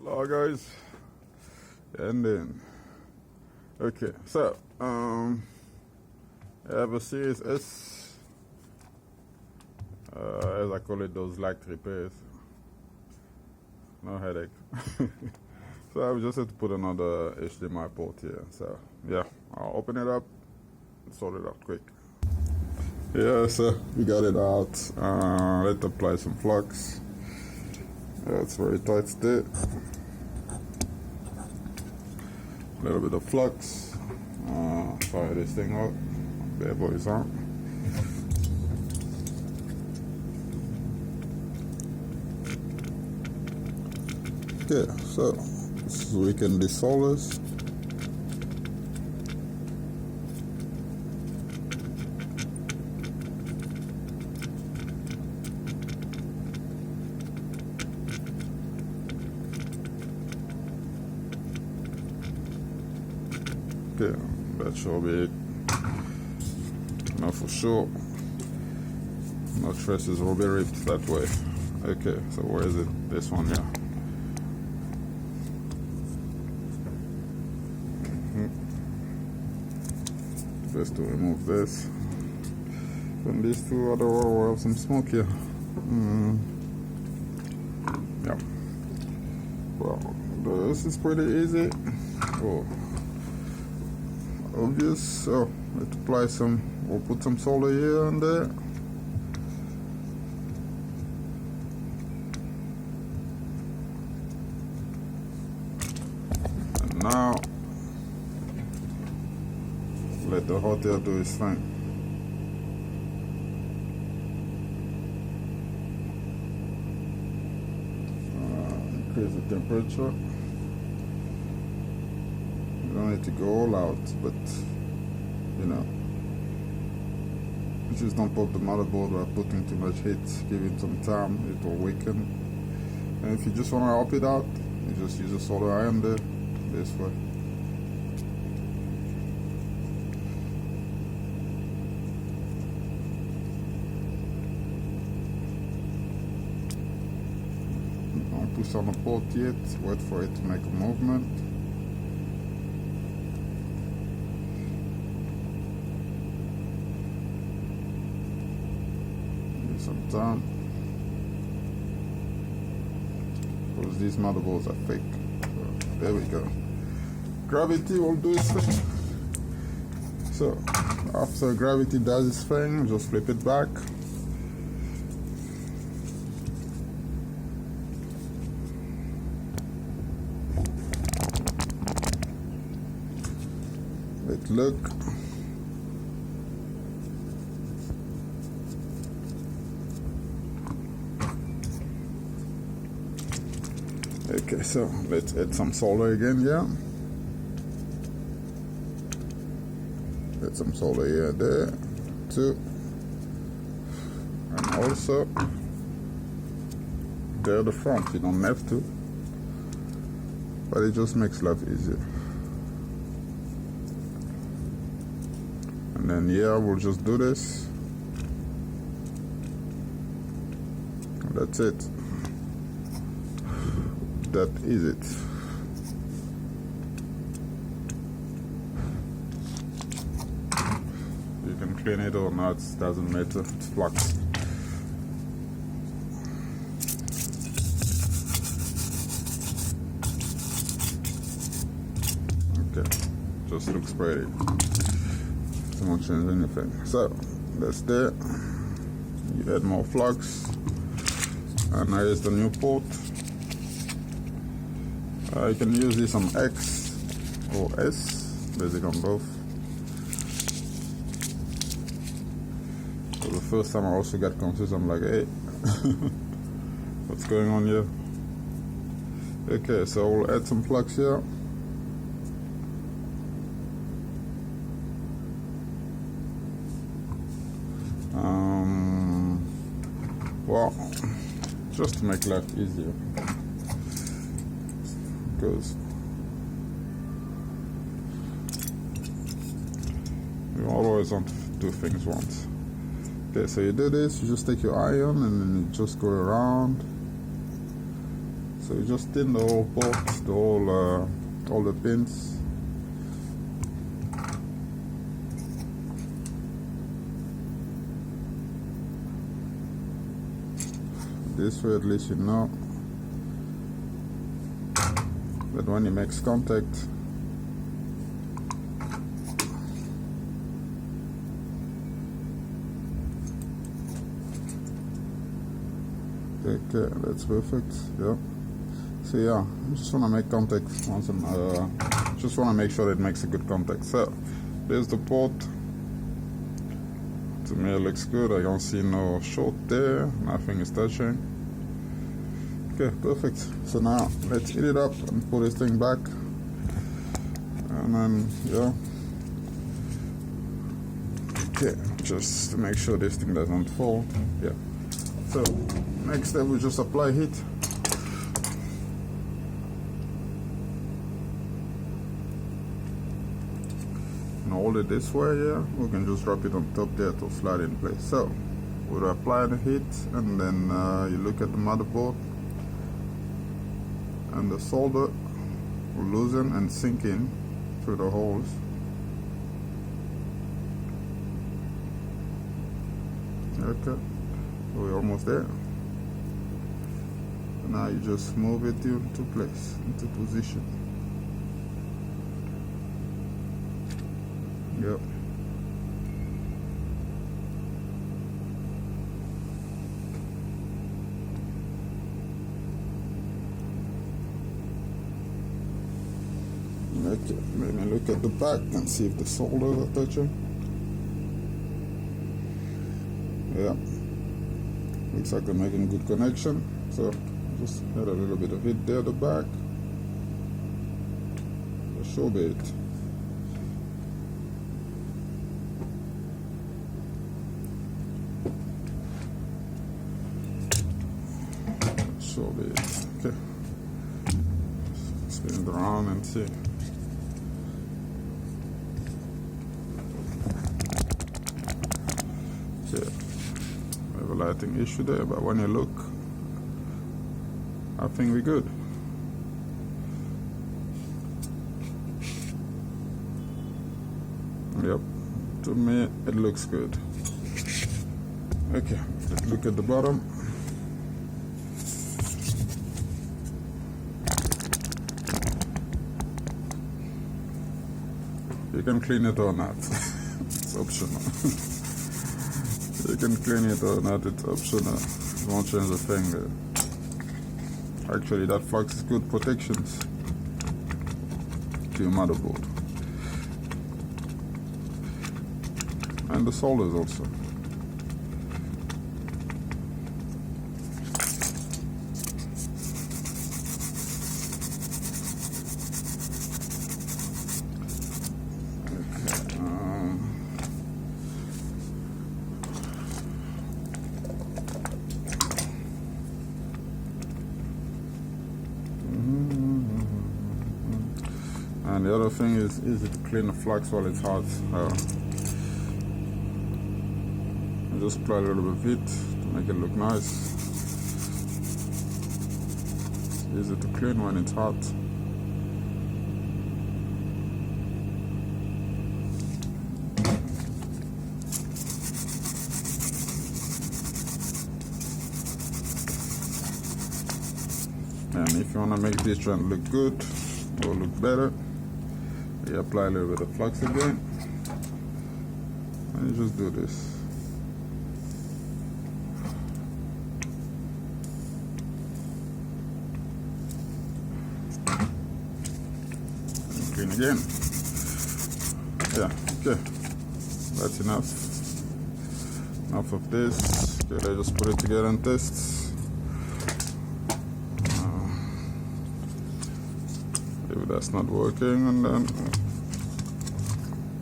Hello guys, and then okay, so I have a Series S, as I call it, those light repairs. No headache. So I just have to put another HDMI port here. So yeah, I'll open it up, sort it out quick. Yeah, so we got it out. Let's apply some flux. It's very tight still. A little bit of flux. Fire this thing up. Bad boys on. Okay, so we can desolder this. Okay, that should be it. Now for sure, no traces will be ripped that way. Okay, so where is it? This one, yeah. Best to remove this. From these two other will have some smoke here. Yeah. Well, this is pretty easy. Oh. Obvious. So let's apply some. We'll put some solder here and there. And now let the hot air do its thing. Increase the temperature. You don't need to go all out, but you know, just don't pop the motherboard by putting too much heat. Give it some time, it will weaken. And if you just want to help it out, you just use a solder iron there, this way. Don't push on the port yet, wait for it to make a movement. Some time, because these motherboards are fake. So there we go. Gravity will do its thing. So after gravity does its thing, just flip it back. Let's look. Okay, so let's add some solder again, yeah. Add some solder here, there, too. And also, there the front, you don't have to. But it just makes life easier. And then here, we'll just do this. And that's it. That is it. You can clean it or not, it doesn't matter, it's flux. Okay, just looks pretty. Don't change anything. So that's there. You add more flux, and now here's the new port. You can use this on X or S, basic on both. So the first time I also got confused, I'm like, hey, what's going on here? Okay, so we'll add some flux here. Well, just to make life easier. Because you always want to do things once. Okay, so you do this, you just take your iron and then you just go around. So you just thin the whole port, the whole all the pins. This way at least you know that when it makes contact, okay, that's perfect. Yeah. So yeah, I just want to make contact once and just want to make sure it makes a good contact. So there's the port. To me it looks good. I don't see no short there. Nothing is touching. Okay, perfect. So now let's heat it up and put this thing back. And then yeah. Okay, just to make sure this thing doesn't fall. Yeah. So next step we just apply heat. And hold it this way, yeah. We can just drop it on top there to slide in place. So we'll apply the heat, and then you look at the motherboard, and the solder will loosen and sink in through the holes. Okay, so we're almost there. Now you just move it into place, into position. Yep. Okay, let me look at the back and see if the solders are touching. Yeah, looks like I'm making good connection. So just add a little bit of heat there at the back. A show bit. Show bit. Okay. Spin it around and see. Okay. I have a lighting issue there, but when you look, I think we're good. Yep, to me it looks good. Okay, let's look at the bottom. You can clean it or not. It's optional. You can clean it or not, it's optional. It won't change a thing. Actually, that flux is good protections to your motherboard. And the solders also. And the other thing is easy to clean the flux while it's hot. And just apply a little bit of heat to make it look nice. It's easy to clean when it's hot. And if you want to make this joint look good or look better, you apply a little bit of flux again, and you just do this. And clean again. Yeah, okay. That's enough. Enough of this. Okay, I just put it together and test. If that's not working, and then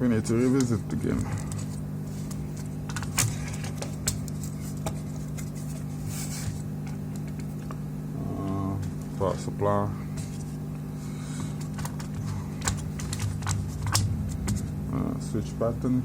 we need to revisit it again. Power supply. Switch pattern.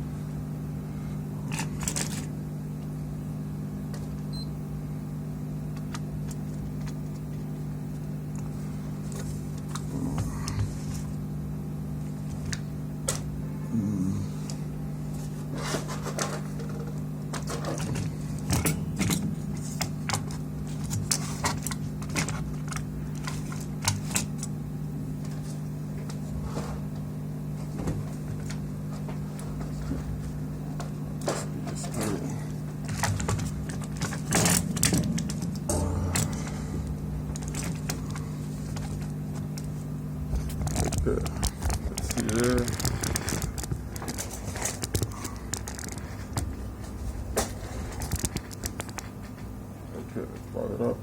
Okay, let's see here. Okay, fire it up.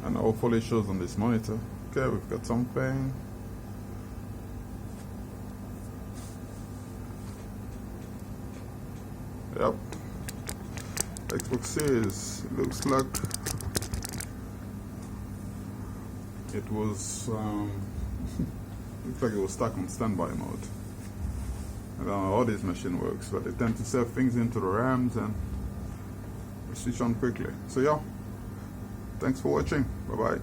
And hopefully it shows on this monitor. Okay, we've got something. Yep. Xbox Series. It looks like it was looks like it was stuck on standby mode. I don't know how this machine works, but they tend to set things into the RAMs and switch on quickly. So yeah, thanks for watching. Bye bye.